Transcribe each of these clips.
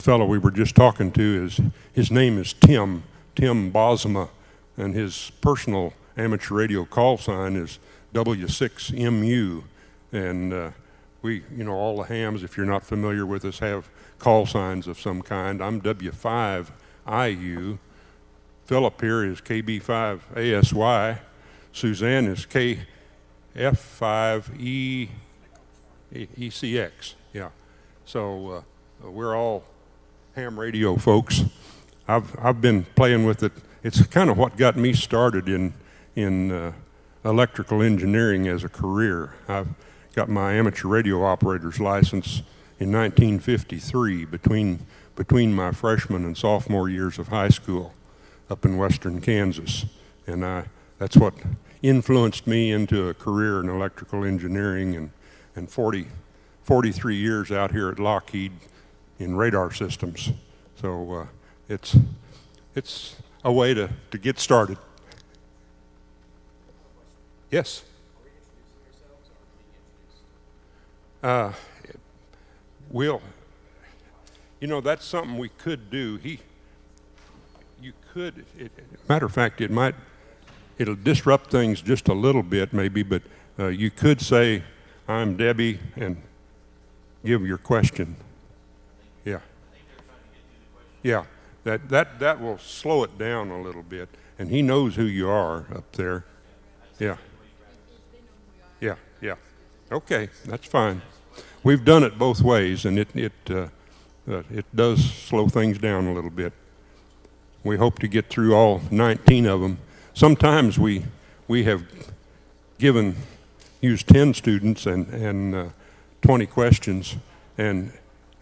fellow we were just talking to his name is Tim Bosma, and his personal amateur radio call sign is W6MU. And we, all the hams, if you're not familiar with us, have call signs of some kind. I'm W5IU. Philip here is KB5ASY. Suzanne is KF5ECX. Yeah. So we're all ham radio folks. I've been playing with it. It's kind of what got me started in electrical engineering as a career. I've got my amateur radio operator's license in 1953 between my freshman and sophomore years of high school up in western Kansas. And that's what influenced me into a career in electrical engineering, and 43 years out here at Lockheed in radar systems. So it's a way to get started. Yes? That's something we could do. Matter of fact, it'll disrupt things just a little bit maybe, but you could say, I'm Debbie, and give your question. Yeah. Yeah, that will slow it down a little bit, and he knows who you are up there. Yeah. Yeah, yeah. Okay, that's fine. We've done it both ways, and it does slow things down a little bit. We hope to get through all 19 of them. Sometimes we have used 10 students and 20 questions, and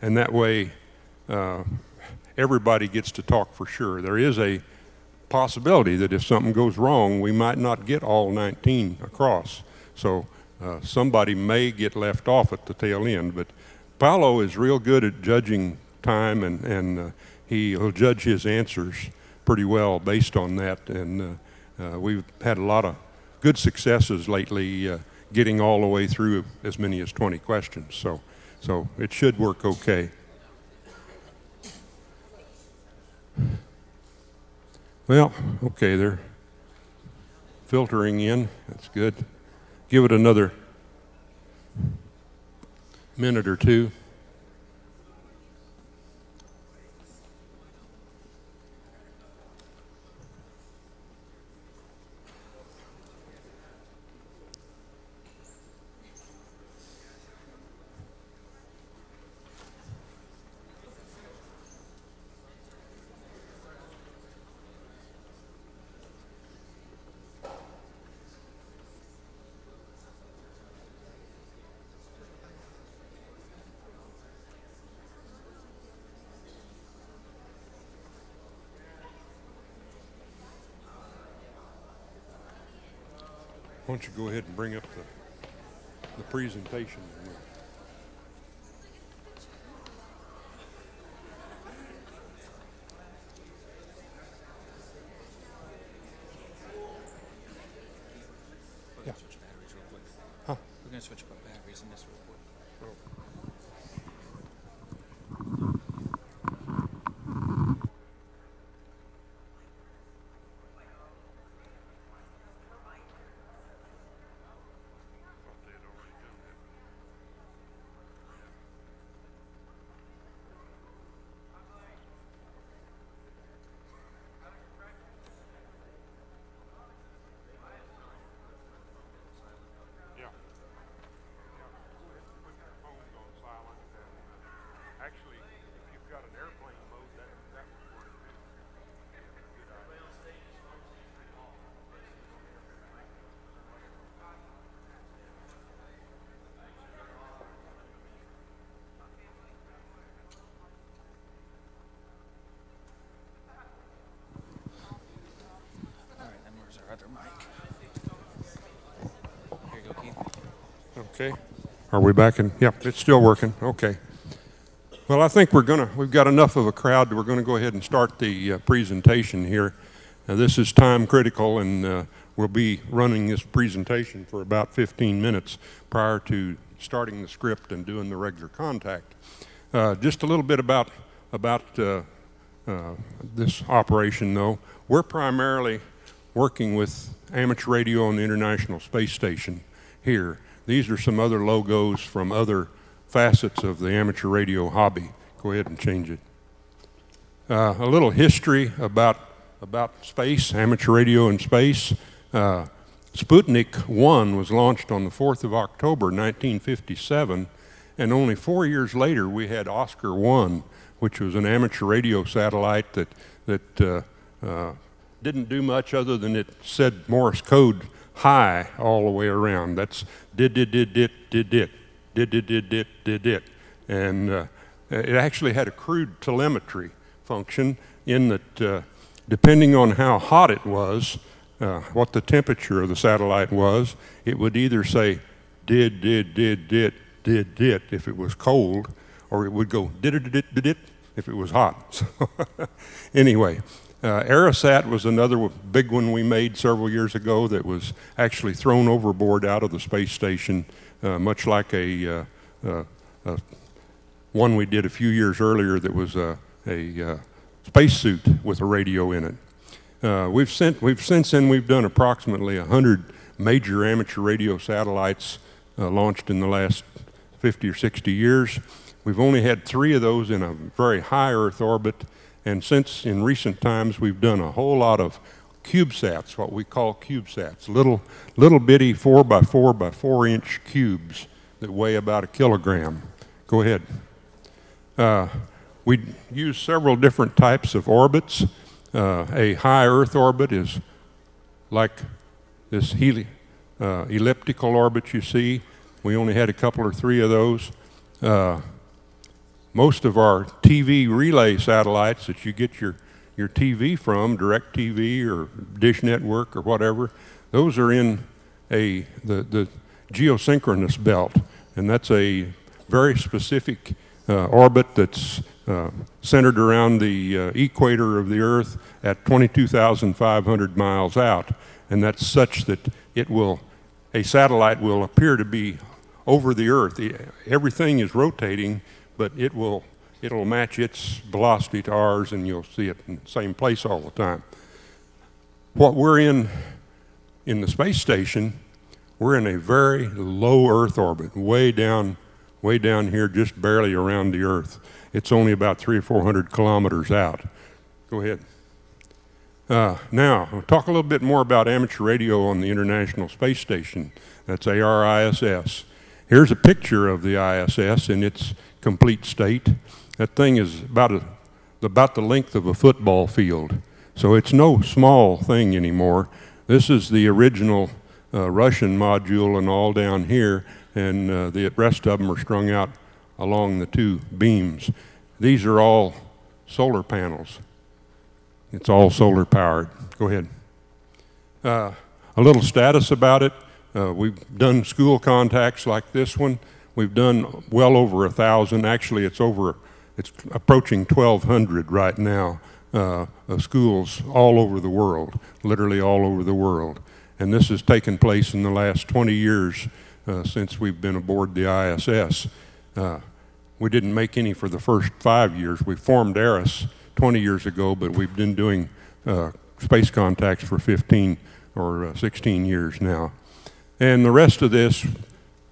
that way everybody gets to talk for sure. There is a possibility that if something goes wrong, we might not get all 19 across. So somebody may get left off at the tail end, but Paolo is real good at judging time, and he'll judge his answers pretty well based on that. And we've had a lot of good successes lately getting all the way through as many as 20 questions. So it should work okay. Well, okay, they're filtering in. That's good. Give it another minute or two. Why don't you go ahead and bring up the presentation? Yeah. Switch batteries real quick. Huh? We're going to switch batteries in this real quick. Actually, if you've got an airplane mode, that would work too. Good idea. All right, then where's our other mic? Here you go, Keith. Okay. Are we back in? Yep, it's still working. Okay. Well, I think we've got enough of a crowd that we're going to go ahead and start the presentation here. This is time critical, and we'll be running this presentation for about 15 minutes prior to starting the script and doing the regular contact. Just a little bit about this operation, though. We're primarily working with amateur radio on the International Space Station here. These are some other logos from other facets of the amateur radio hobby. Go ahead and change it. A little history about space, amateur radio in space. Sputnik 1 was launched on the 4th of October, 1957, and only 4 years later we had Oscar 1, which was an amateur radio satellite that didn't do much other than it said Morse code high all the way around. That's did, and it actually had a crude telemetry function in that depending on how hot it was, what the temperature of the satellite was, it would either say did if it was cold, or it would go did if it was hot. So anyway, Aerosat was another big one we made several years ago that was actually thrown overboard out of the space station, much like a one we did a few years earlier that was a spacesuit with a radio in it. Since then we've done approximately 100 major amateur radio satellites launched in the last 50 or 60 years. We've only had 3 of those in a very high Earth orbit, and since in recent times we've done a whole lot of CubeSats, what we call CubeSats, little bitty 4 by 4 by 4 inch cubes that weigh about 1 kilogram. Go ahead. We use several different types of orbits. A high Earth orbit is like this elliptical orbit you see. We only had a couple or 3 of those. Most of our TV relay satellites that you get your TV from, DirecTV or Dish Network or whatever, those are in the geosynchronous belt, and that's a very specific orbit that's centered around the equator of the Earth at 22,500 miles out, and that's such that a satellite will appear to be over the Earth. Everything is rotating, but it'll match its velocity to ours, and you'll see it in the same place all the time. What we're in the space station, we're in a very low Earth orbit, way down here, just barely around the Earth. It's only about 300 or 400 kilometers out. Go ahead. Now, I'll talk a little bit more about amateur radio on the International Space Station. That's ARISS. Here's a picture of the ISS in its complete state. That thing is about the length of a football field. So it's no small thing anymore. This is the original Russian module and all down here, and the rest of them are strung out along the 2 beams. These are all solar panels. It's all solar powered. Go ahead. A little status about it. We've done school contacts like this one. We've done well over 1,000. Actually, it's approaching 1,200 right now of schools all over the world, literally all over the world. And this has taken place in the last 20 years since we've been aboard the ISS. We didn't make any for the first 5 years. We formed ARIS 20 years ago, but we've been doing space contacts for 15 or 16 years now. And the rest of this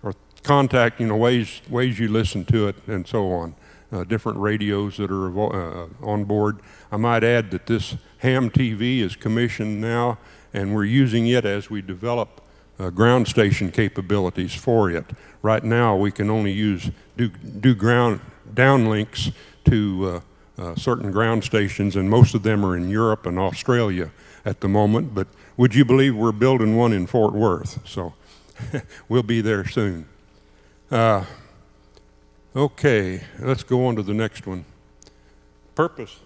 are contact, ways you listen to it and so on. Different radios that are on board. I might add that this ham TV is commissioned now, and we're using it as we develop ground station capabilities for it. Right now we can only do ground downlinks to certain ground stations, and most of them are in Europe and Australia at the moment, but would you believe we're building one in Fort Worth? So we'll be there soon. Okay, let's go on to the next one. Purpose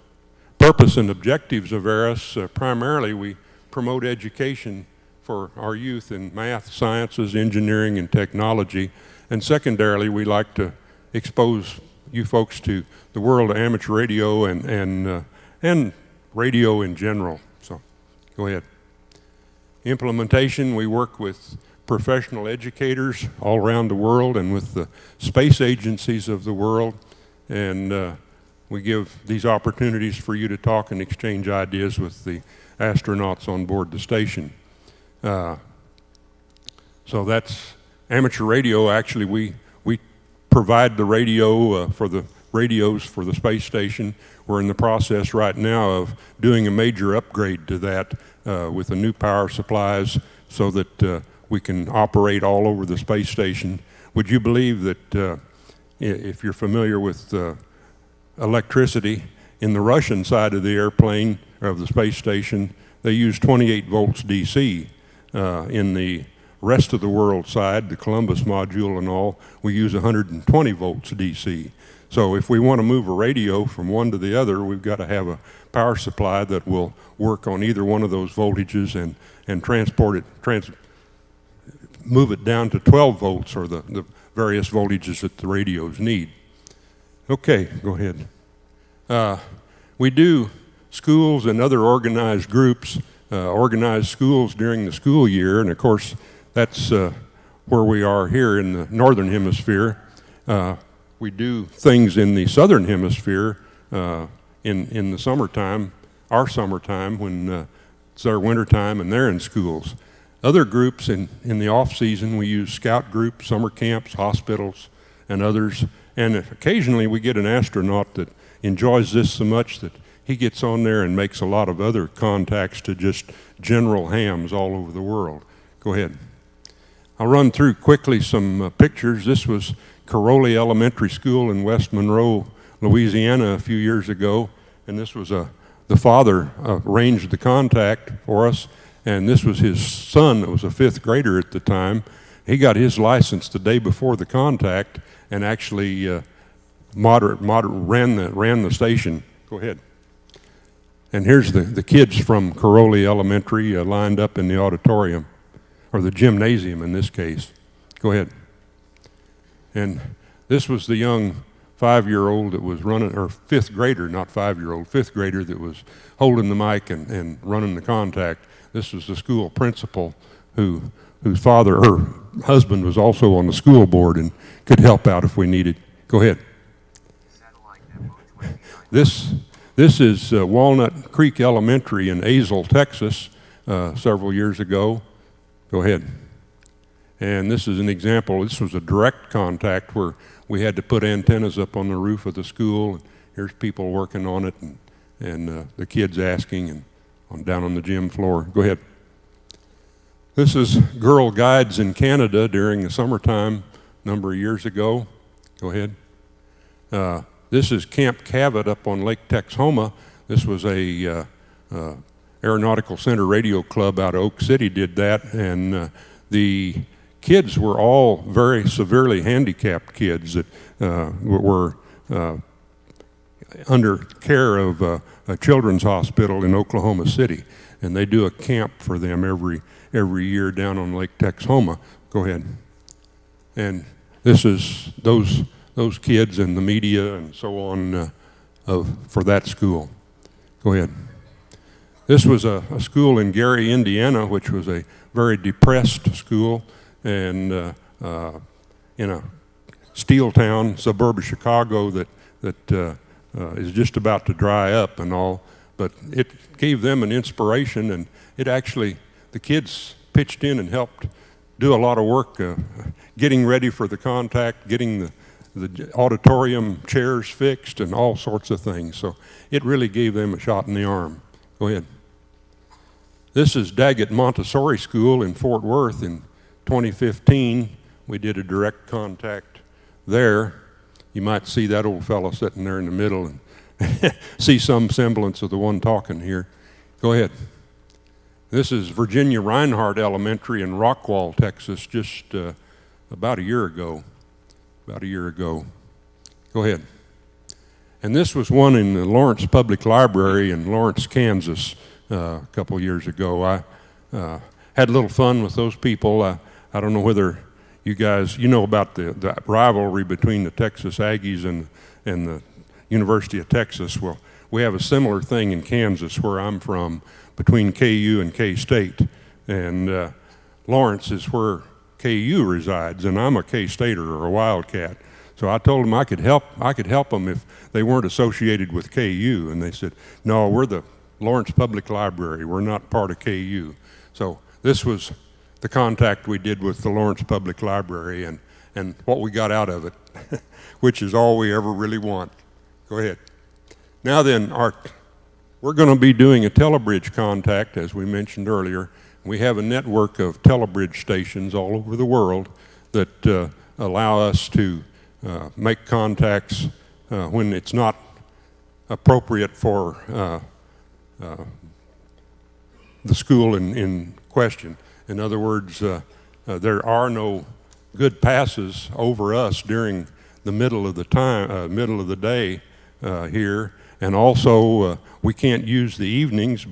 and objectives of ARIS. Primarily we promote education for our youth in math, sciences, engineering, and technology. And secondarily, we like to expose you folks to the world of amateur radio and radio in general. So, go ahead. Implementation, we work with professional educators all around the world and with the space agencies of the world. And we give these opportunities for you to talk and exchange ideas with the astronauts on board the station. So that's amateur radio. Actually, we provide the radio for the radios for the space station. We're in the process right now of doing a major upgrade to that with the new power supplies so that we can operate all over the space station. Would you believe that if you're familiar with electricity, in the Russian side of the airplane, or of the space station, they use 28 volts DC. In the rest of the world side, the Columbus module and all, we use 120 volts DC. So if we want to move a radio from one to the other, we've got to have a power supply that will work on either one of those voltages and transport it, move it down to 12 volts or the various voltages that the radios need. Okay, go ahead. We do schools and other organized groups, organize schools during the school year, and of course that's where we are here in the northern hemisphere. We do things in the southern hemisphere in the summertime, our summertime, when it's our wintertime and they're in schools. Other groups in the off-season, we use scout groups, summer camps, hospitals, and others. And occasionally we get an astronaut that enjoys this so much that he gets on there and makes a lot of other contacts to just general hams all over the world. Go ahead. I'll run through quickly some pictures. This was Caroli Elementary School in West Monroe, Louisiana a few years ago. And this was the father arranged the contact for us. And this was his son that was a fifth grader at the time. He got his license the day before the contact and actually ran the station. Go ahead. And here's the kids from Caroli Elementary lined up in the auditorium, or the gymnasium in this case. Go ahead. And this was the young 5-year-old that was running, or fifth grader, not 5-year-old, fifth grader that was holding the mic and running the contact. This was the school principal whose father or husband was also on the school board and could help out if we needed. Go ahead. This is Walnut Creek Elementary in Azle, Texas, several years ago. Go ahead. And this is an example. This was a direct contact where we had to put antennas up on the roof of the school. And here's people working on it and the kids asking and down on the gym floor. Go ahead. This is Girl Guides in Canada during the summertime a number of years ago. Go ahead. This is Camp Cavett up on Lake Texhoma. This was a Aeronautical Center Radio Club out of Oak City did that, and the kids were all very severely handicapped kids that were under care of a children's hospital in Oklahoma City, and they do a camp for them every year down on Lake Texhoma. Go ahead. And this is those kids and the media and so on for that school. Go ahead. This was a school in Gary, Indiana, which was a very depressed school, and in a steel town, suburb of Chicago that is just about to dry up and all. But it gave them an inspiration, and it actually, the kids pitched in and helped do a lot of work getting ready for the contact, getting the auditorium chairs fixed and all sorts of things. So it really gave them a shot in the arm. Go ahead. This is Daggett Montessori School in Fort Worth in 2015. We did a direct contact there. You might see that old fellow sitting there in the middle and see some semblance of the one talking here. Go ahead. This is Virginia Reinhardt Elementary in Rockwall, Texas, just about a year ago. Go ahead. And this was one in the Lawrence Public Library in Lawrence, Kansas, a couple years ago. I had a little fun with those people. I don't know whether you guys, you know about the rivalry between the Texas Aggies and the University of Texas. Well, we have a similar thing in Kansas, where I'm from, between KU and K-State. And Lawrence is where KU resides, and I'm a K-Stater or a Wildcat. So I told them I could help them if they weren't associated with KU. And they said, no, we're the Lawrence Public Library. We're not part of KU. So this was the contact we did with the Lawrence Public Library and what we got out of it, which is all we ever really want. Go ahead. Now then, we're going to be doing a telebridge contact, as we mentioned earlier. We have a network of telebridge stations all over the world that allow us to make contacts when it's not appropriate for the school in question. In other words, there are no good passes over us during the middle of the day here, and also we can't use the evenings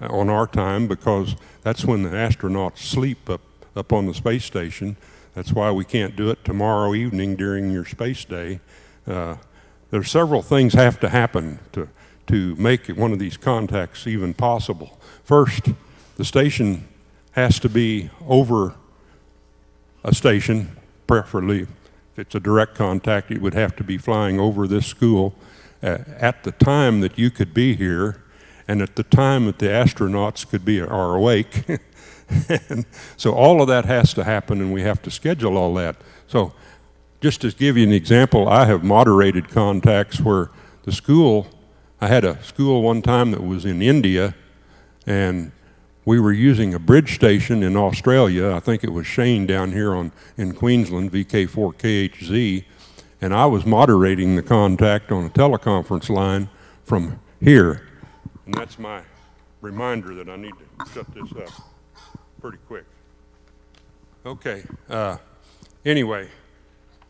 on our time because that's when the astronauts sleep up on the space station. That's why we can't do it tomorrow evening during your space day. There's several things have to happen to make one of these contacts even possible. First, the station has to be over a station, preferably. If it's a direct contact, it would have to be flying over this school at the time that you could be here and at the time that the astronauts are awake. And so all of that has to happen, and we have to schedule all that. So just to give you an example, I have moderated contacts where the school, I had a school one time that was in India, and we were using a bridge station in Australia. I think it was Shane down here in Queensland, VK4KHZ, and I was moderating the contact on a teleconference line from here. And that's my reminder that I need to shut this up pretty quick. Okay, anyway,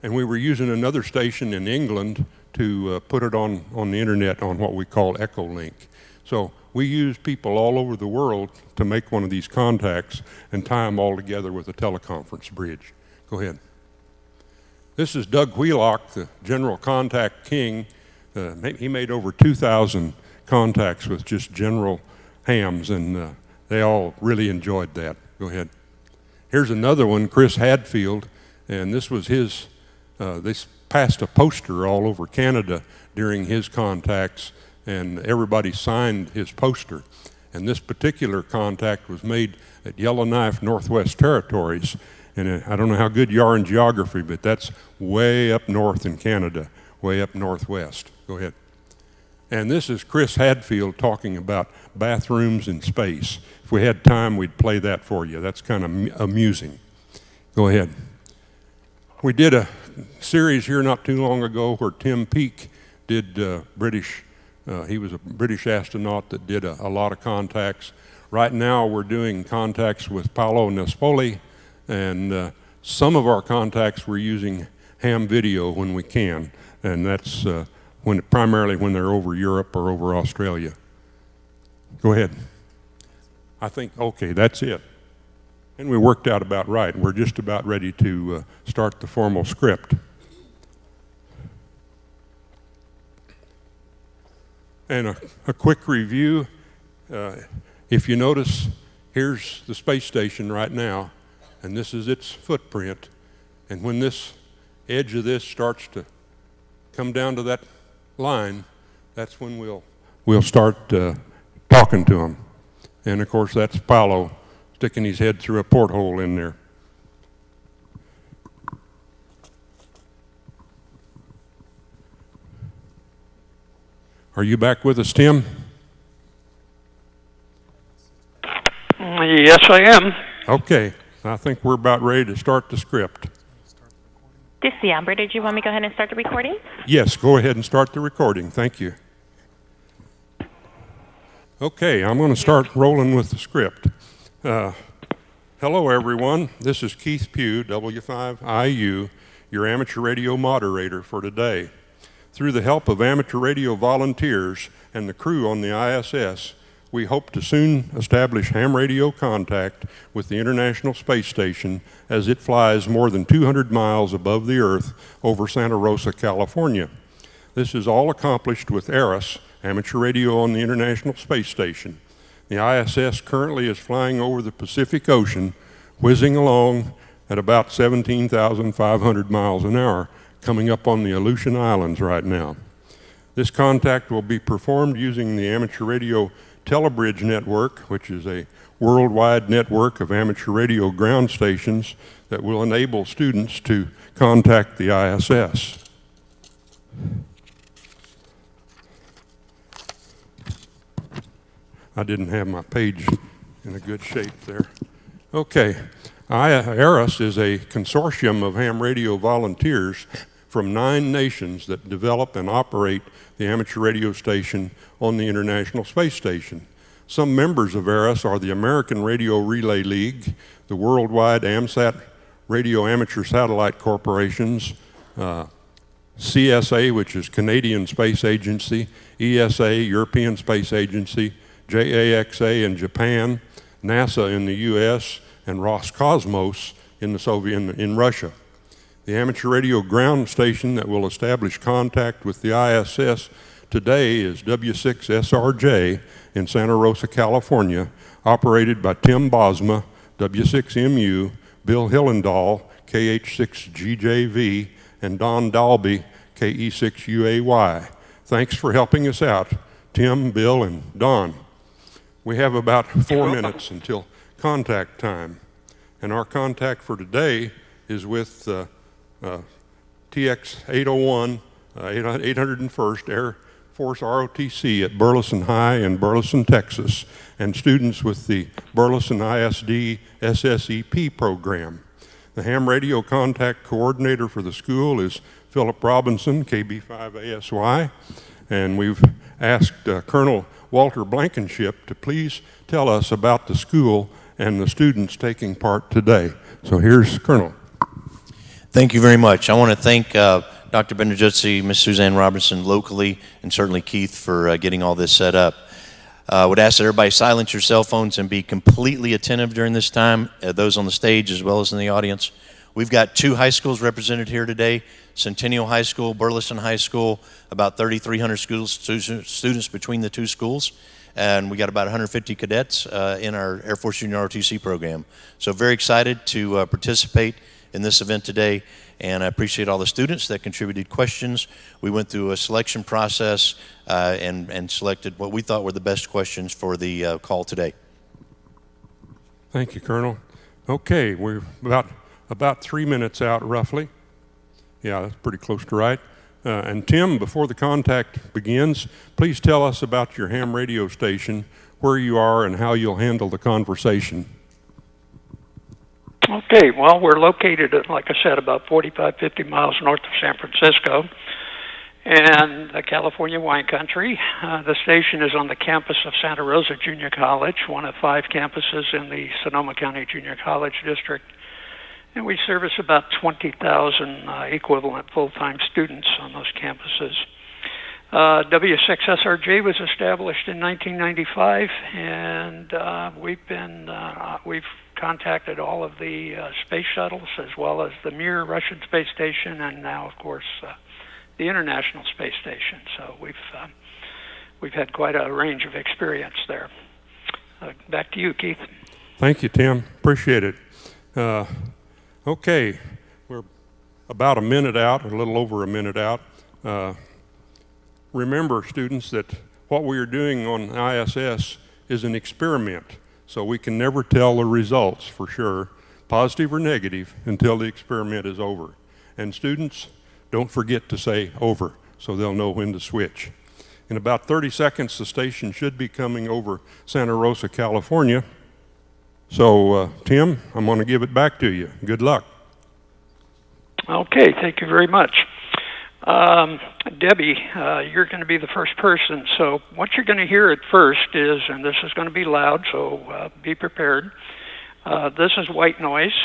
and we were using another station in England to put it on the internet on what we call Echolink. So we use people all over the world to make one of these contacts and tie them all together with a teleconference bridge. Go ahead. This is Doug Wheelock, the general contact king. He made over 2,000 contacts with just general hams, and they all really enjoyed that. Go ahead. Here's another one, Chris Hadfield, and this was his, they passed a poster all over Canada during his contacts, and everybody signed his poster. And this particular contact was made at Yellowknife, Northwest Territories. And I don't know how good you are in geography, but that's way up north in Canada, way up northwest. Go ahead. And this is Chris Hadfield talking about bathrooms in space. If we had time, we'd play that for you. That's kind of amusing. Go ahead. We did a series here not too long ago where Tim Peake did he was a British astronaut that did a lot of contacts. Right now we're doing contacts with Paolo Nespoli, and some of our contacts we're using ham video when we can, and that's primarily when they're over Europe or over Australia. Go ahead. I think, okay, that's it. And we worked out about right. We're just about ready to start the formal script. And a quick review. If you notice, here's the space station right now, and this is its footprint. And when this edge of this starts to come down to that line, that's when we'll start talking to them. And of course, that's Paolo sticking his head through a porthole in there. Are you back with us, Tim? Yes, I am. Okay, I think we're about ready to start the script. This is the Amber. Did you want me to go ahead and start the recording? Yes, go ahead and start the recording. Thank you. Okay, I'm going to start rolling with the script. Hello, everyone. This is Keith Pugh, W5IU, your amateur radio moderator for today. Through the help of amateur radio volunteers and the crew on the ISS, we hope to soon establish ham radio contact with the International Space Station as it flies more than 200 miles above the Earth over Santa Rosa, California. This is all accomplished with ARIS, amateur radio on the International Space Station. The ISS currently is flying over the Pacific Ocean, whizzing along at about 17,500 miles an hour, coming up on the Aleutian Islands right now. This contact will be performed using the Amateur Radio Telebridge Network, which is a worldwide network of amateur radio ground stations that will enable students to contact the ISS. I didn't have my page in a good shape there. Okay, ARIS is a consortium of ham radio volunteers from 9 nations that develop and operate the amateur radio station on the International Space Station. Some members of ARIS are the American Radio Relay League, the Worldwide AMSAT Radio Amateur Satellite Corporations, CSA, which is Canadian Space Agency, ESA, European Space Agency, JAXA in Japan, NASA in the US, and Roscosmos in Russia. The amateur radio ground station that will establish contact with the ISS today is W6SRJ in Santa Rosa, California, operated by Tim Bosma, W6MU, Bill Hillendahl, KH6GJV, and Don Dalby, KE6UAY. Thanks for helping us out, Tim, Bill, and Don. We have about 4 minutes until contact time, and our contact for today is with TX-801, 801st Air Force ROTC at Burleson High in Burleson, Texas, and students with the Burleson ISD SSEP program. The ham radio contact coordinator for the school is Philip Robinson, KB5ASY, and we've asked Colonel Walter Blankenship to please tell us about the school and the students taking part today. So here's Colonel. Thank you very much. I want to thank Dr. Beneduzzi, Ms. Suzanne Robinson locally, and certainly Keith for getting all this set up. I would ask that everybody silence your cell phones and be completely attentive during this time, those on the stage as well as in the audience. We've got 2 high schools represented here today, Centennial High School, Burleson High School, about 3,300 students between the 2 schools, and we got about 150 cadets in our Air Force Junior ROTC program. So very excited to participate in this event today, and I appreciate all the students that contributed questions. We went through a selection process and selected what we thought were the best questions for the call today. Thank you, Colonel. Okay, we're about 3 minutes out, roughly. Yeah, that's pretty close to right. And Tim, before the contact begins, please tell us about your ham radio station, where you are, and how you'll handle the conversation. Okay, well, we're located at, like I said, about 45, 50 miles north of San Francisco and the California wine country. The station is on the campus of Santa Rosa Junior College, one of 5 campuses in the Sonoma County Junior College District. And we service about 20,000 equivalent full-time students on those campuses. W6SRJ was established in 1995, and we've contacted all of the space shuttles as well as the Mir Russian space station, and now, of course, the International Space Station. So we've had quite a range of experience there. Back to you, Keith. Thank you, Tim. Appreciate it. Okay, we're about a minute out, a little over a minute out. Remember, students, that what we are doing on ISS is an experiment, so we can never tell the results for sure, positive or negative, until the experiment is over. And students, don't forget to say over, so they'll know when to switch. In about 30 seconds, the station should be coming over Santa Rosa, California. So, Tim, I'm going to give it back to you. Good luck. Okay, thank you very much. Debbie, you're going to be the first person. So what you're going to hear at first is, and this is going to be loud, so be prepared. This is white noise.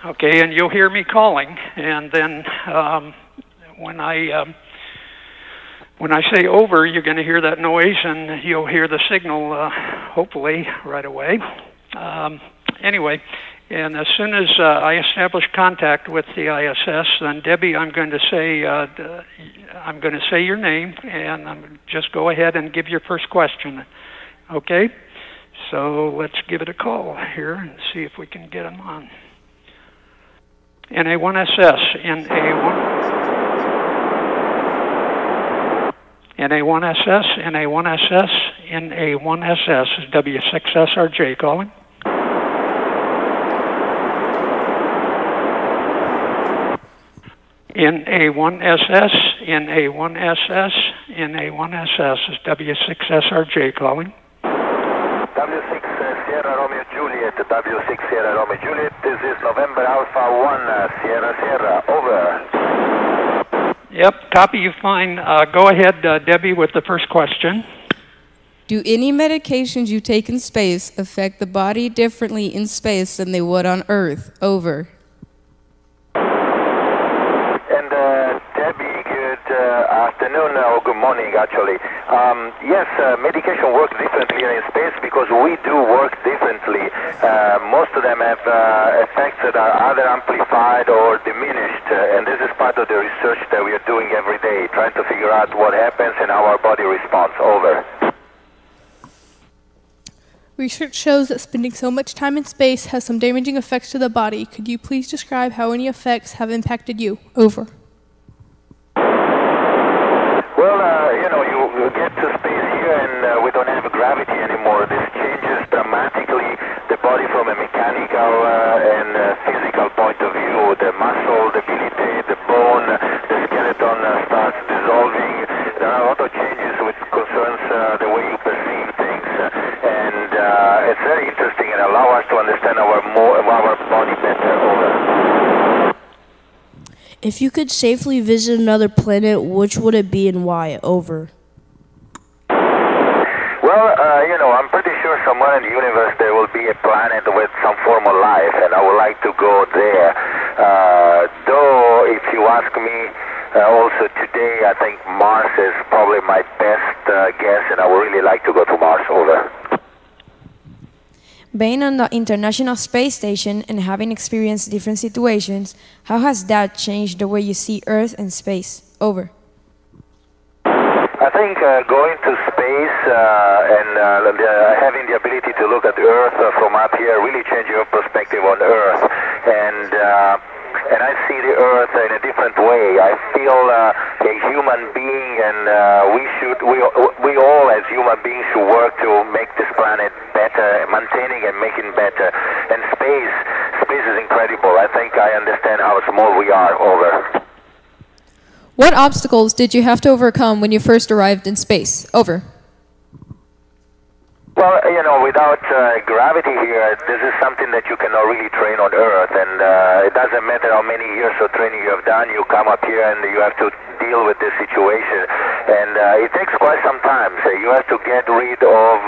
Okay, and you'll hear me calling, and then when I say over, you're going to hear that noise, and you'll hear the signal, hopefully, right away. Anyway, and as soon as I establish contact with the ISS, then Debbie, I'm going to say your name, and just go ahead and give your first question. Okay? So let's give it a call here and see if we can get them on. NA1SS, NA1SS, NA1SS, NA1SS, is W6SRJ calling. NA1SS, NA1SS, NA1SS, is W6SRJ calling. W6 Sierra Romeo Juliet, W6 Sierra Romeo Juliet, this is November Alpha 1 Sierra Sierra, over. Yep, copy you fine. Go ahead, Debbie, with the first question. Do any medications you take in space affect the body differently in space than they would on Earth? Over. And Debbie, good afternoon, or good morning actually. Yes, medication works differently here in space because we do work differently. Most of them have effects that are either amplified or diminished, and this is part of the research that we are doing every day, trying to figure out what happens and how our body responds. Over. Research shows that spending so much time in space has some damaging effects to the body. Could you please describe how any effects have impacted you? Over. Well, you get to space here and we don't have gravity anymore. This changes dramatically the body from a mechanical and physical point of view. The muscle, the ability, the bone, the skeleton starts dissolving. There are a lot of changes which concerns the way you perceive things. And it's very interesting and allow us to understand our body better. Over. If you could safely visit another planet, which would it be and why? Over. Well, I'm pretty sure somewhere in the universe there will be a planet with some form of life, and I would like to go there. Though, if you ask me, also today, I think Mars is probably my best guess, and I would really like to go to Mars. Over. Being on the International Space Station and having experienced different situations, how has that changed the way you see Earth and space? Over. I think going to space and having the ability to look at Earth from up here really changes your perspective on Earth. And I see the Earth in a different way. I feel a human being, and we all as human beings should work to make this planet better, maintaining and making better. And space is incredible. I think I understand how small we are. Over. What obstacles did you have to overcome when you first arrived in space? Over. Well, without gravity here, this is something that you cannot really train on Earth, and it doesn't matter how many years of training you have done, you come up here and you have to deal with this situation, and it takes quite some time. So you have to get rid of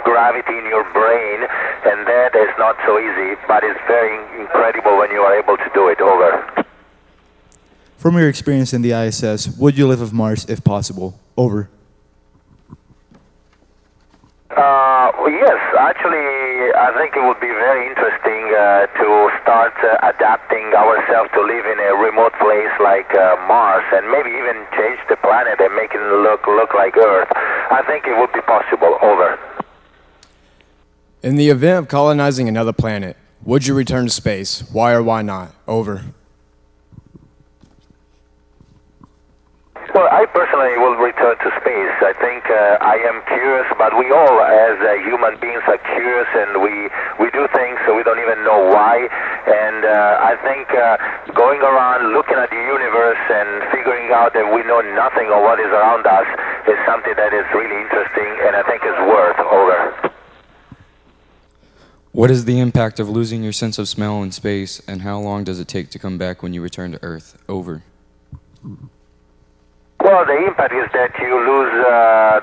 gravity in your brain, and that is not so easy, but it's very incredible when you are able to do it. Over. From your experience in the ISS, would you live with Mars if possible? Over. Yes, actually, I think it would be very interesting to start adapting ourselves to live in a remote place like Mars, and maybe even change the planet and make it look like Earth. I think it would be possible. Over. In the event of colonizing another planet, would you return to space? Why or why not? Over. Well, I personally will return to space. I think I am curious, but we all as human beings are curious, and we do things so we don't even know why. And I think going around looking at the universe and figuring out that we know nothing of what is around us is something that is really interesting, and I think is worth. Over. What is the impact of losing your sense of smell in space, and how long does it take to come back when you return to Earth? Over. Well, the impact is that you lose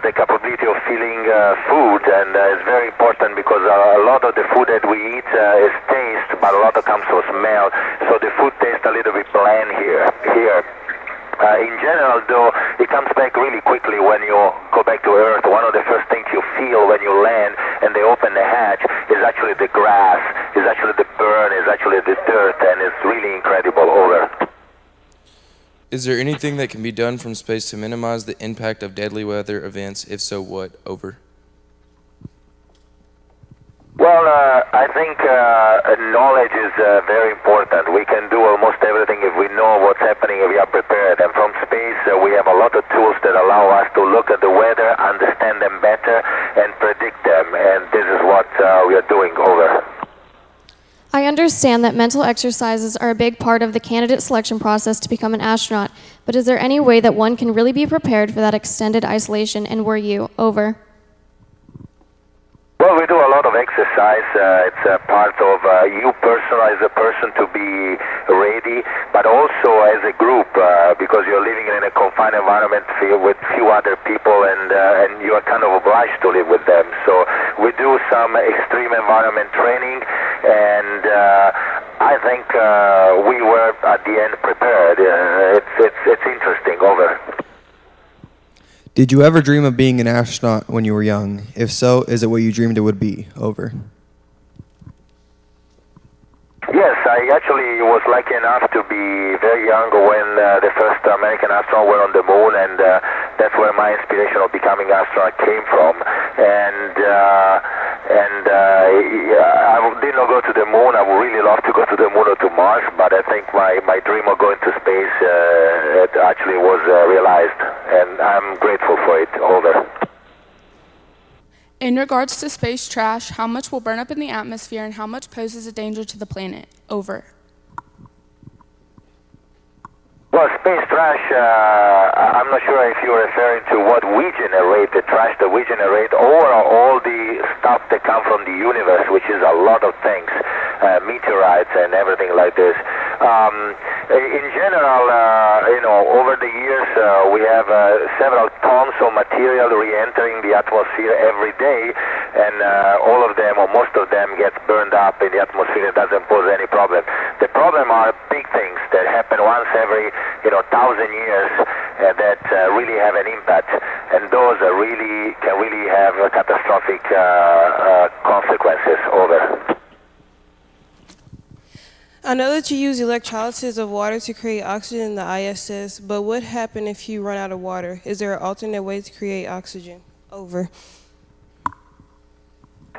the capability of feeling food, and it's very important because a lot of the food that we eat is taste, but a lot of comes from smell, so the food tastes a little bit bland here. In general, though, it comes back really quickly when you go back to Earth. One of the first things you feel when you land and they open the hatch is actually the grass, is actually the burn, is actually the dirt, and it's really incredible. Over. Is there anything that can be done from space to minimize the impact of deadly weather events? If so, what? Over. Well, I I think knowledge is very important. We can do almost everything if we know what's happening, if we are prepared. And from space, we have a lot of tools that allow us to look at the weather, understand them better, and predict them. And this is what we are doing. Over. I understand that mental exercises are a big part of the candidate selection process to become an astronaut, but is there any way that one can really be prepared for that extended isolation, and were you? Over. Well, we do a lot of exercise. It's a part of you personal as a person to be ready, but also as a group because you're living in a confined environment with few other people, and you are kind of obliged to live with them. So we do some extreme environment training, and I think we were at the end prepared. It's interesting. Over. Did you ever dream of being an astronaut when you were young? If so, is it what you dreamed it would be? Over. Yes, I actually was lucky enough to be very young when the first American astronaut were on the moon, and that's where my inspiration of becoming an astronaut came from. And I did not go to the moon. I would really love to go to the moon or to Mars, but I think my dream of going to space it actually was realized, and I'm grateful for it. Over. In regards to space trash, how much will burn up in the atmosphere and how much poses a danger to the planet? Over. Well, space trash, I'm not sure if you're referring to what we generate, the trash that we generate, or all the stuff that come from the universe, which is a lot of things, meteorites and everything like this. In general, over the years, we have several tons of material re-entering the atmosphere every day, and all of them, or most of them, gets burned up in the atmosphere. It doesn't pose any problem. The problem are big things that happen once every 1,000 years that really have an impact, and those can really have catastrophic consequences. Over. I know that you use electrolysis of water to create oxygen in the ISS, but what happens if you run out of water? Is there an alternate way to create oxygen? Over.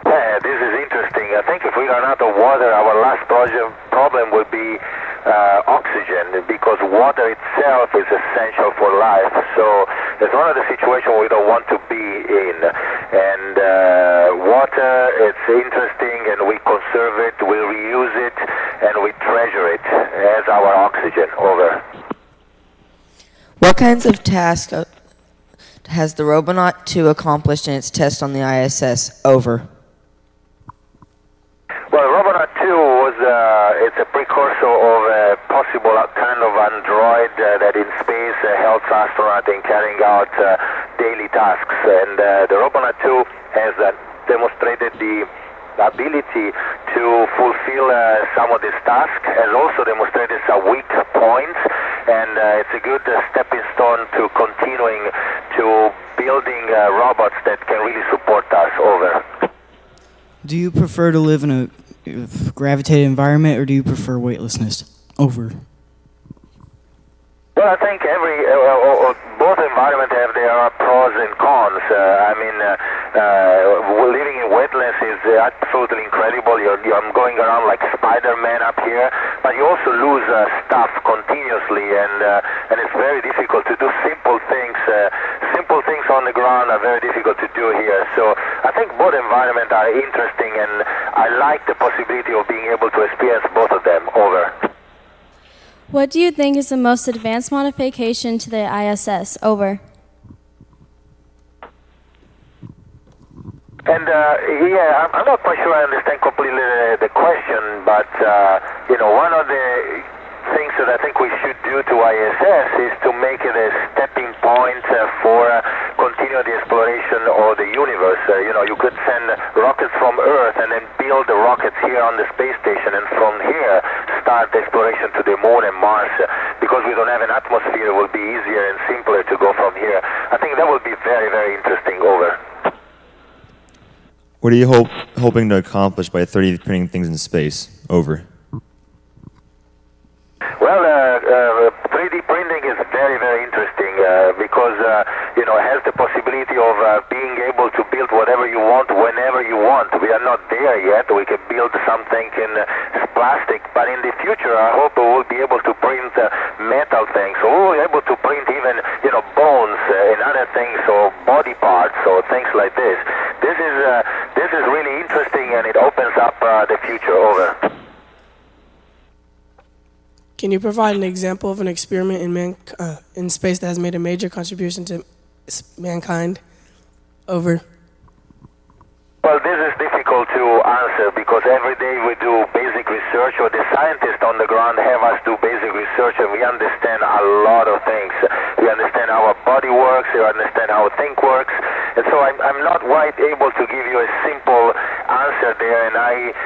Yeah, this is interesting. I think if we run out of water, our last problem will be oxygen, because water itself is essential for life. So it's one of the situations we don't want to be in. And water, it's interesting, and we conserve it, we reuse it, and we treasure it as our oxygen. Over. What kinds of tasks has the Robonaut 2 accomplished in its test on the ISS? Over. Well, Robonaut 2 it's a precursor of a possible kind of android that in space helps astronauts in carrying out daily tasks. And the Robonaut 2 has demonstrated the ability to fulfill some of these tasks, has also demonstrated some weak points, and it's a good stepping stone to continuing to building robots that can really support us. Over. Do you prefer to live in a gravitated environment, or do you prefer weightlessness? Over. Well, I think both environments have their pros and cons. Living in wetlands is absolutely incredible. I'm going around like Spider-Man up here, but you also lose stuff continuously, and it's very difficult to do simple things. Simple things on the ground are very difficult to do here. So I think both environments are interesting, and I like the possibility of being able to experience both of them. Over. What do you think is the most advanced modification to the ISS? Over. And I'm not quite sure I understand completely the question, but one of the things that I think we should do to ISS is to make it a stepping point for continue the exploration of the universe. You could send rockets from Earth and then build the rockets here on the space station, and from here start the exploration to the moon and Mars. Because we don't have an atmosphere, it will be easier and simpler to go from here. I think that will be very, very interesting. Over. What are you hoping to accomplish by 3D printing things in space? Over. Well, 3D printing is very, very interesting. because you know, it has the possibility of being able to build whatever you want whenever you want. We are not there yet. We can build something in plastic, but in the future, I hope we will be able to print metal things. So we'll be able to print even, you know, bones and other things, or body parts, or things like this. This is really interesting, and it opens up the future. Over. Can you provide an example of an experiment in space that has made a major contribution to mankind? Over. Well, this is difficult to answer because every day we do basic research, or the scientists on the ground have us do basic research, and we understand a lot of things. We understand how our body works, we understand how think works, and so I'm not quite able to give you a simple answer there. And I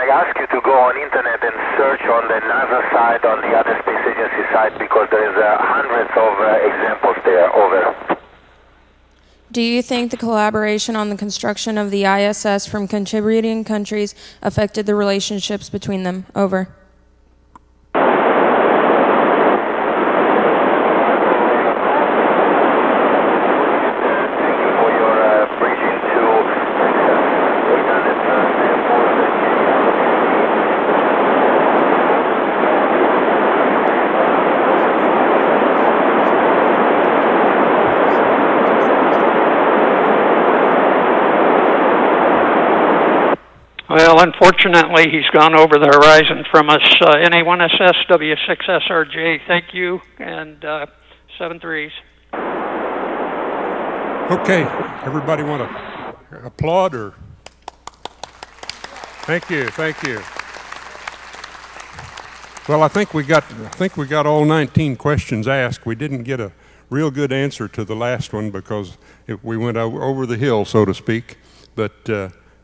ask you to go on internet and search on the NASA site, on the other space agency site, because there is hundreds of examples there. Over. Do you think the collaboration on the construction of the ISS from contributing countries affected the relationships between them? Over. Well, unfortunately, he's gone over the horizon from us. NA1SS, W6SRJ, thank you, and 7-3s. Okay, everybody want to applaud or? Thank you, thank you. Well, I think we got all 19 questions asked. We didn't get a real good answer to the last one because we went over the hill, so to speak. But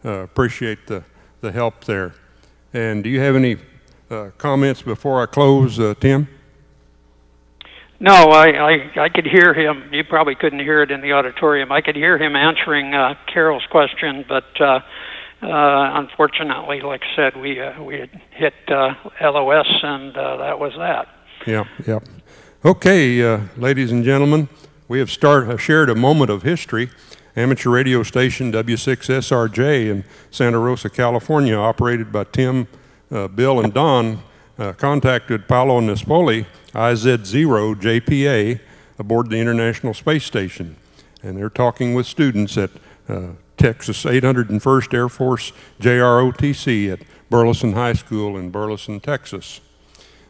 appreciate the help there. And do you have any comments before I close, Tim? No, I could hear him. You probably couldn't hear it in the auditorium. I could hear him answering Carol's question, but unfortunately, like I said, we had hit LOS, and that was that. Yeah, yeah. Okay, ladies and gentlemen, we have shared a moment of history. Amateur radio station W6SRJ in Santa Rosa, California, operated by Tim, Bill, and Don, contacted Paolo Nespoli, IZ0 JPA, aboard the International Space Station. And they're talking with students at Texas 801st Air Force JROTC at Burleson High School in Burleson, Texas.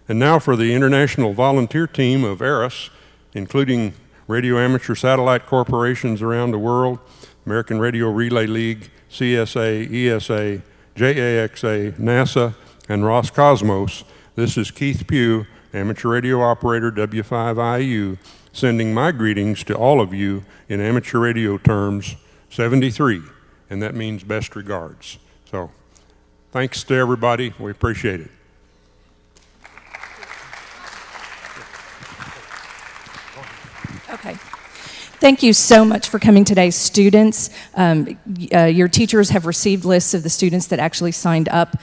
And now for the international volunteer team of ARIS, including radio amateur satellite corporations around the world, American Radio Relay League, CSA, ESA, JAXA, NASA, and Roscosmos. This is Keith Pugh, amateur radio operator W5IU, sending my greetings to all of you in amateur radio terms, 73, and that means best regards. So thanks to everybody. We appreciate it. Okay. Thank you so much for coming today, students. Your teachers have received lists of the students that actually signed up.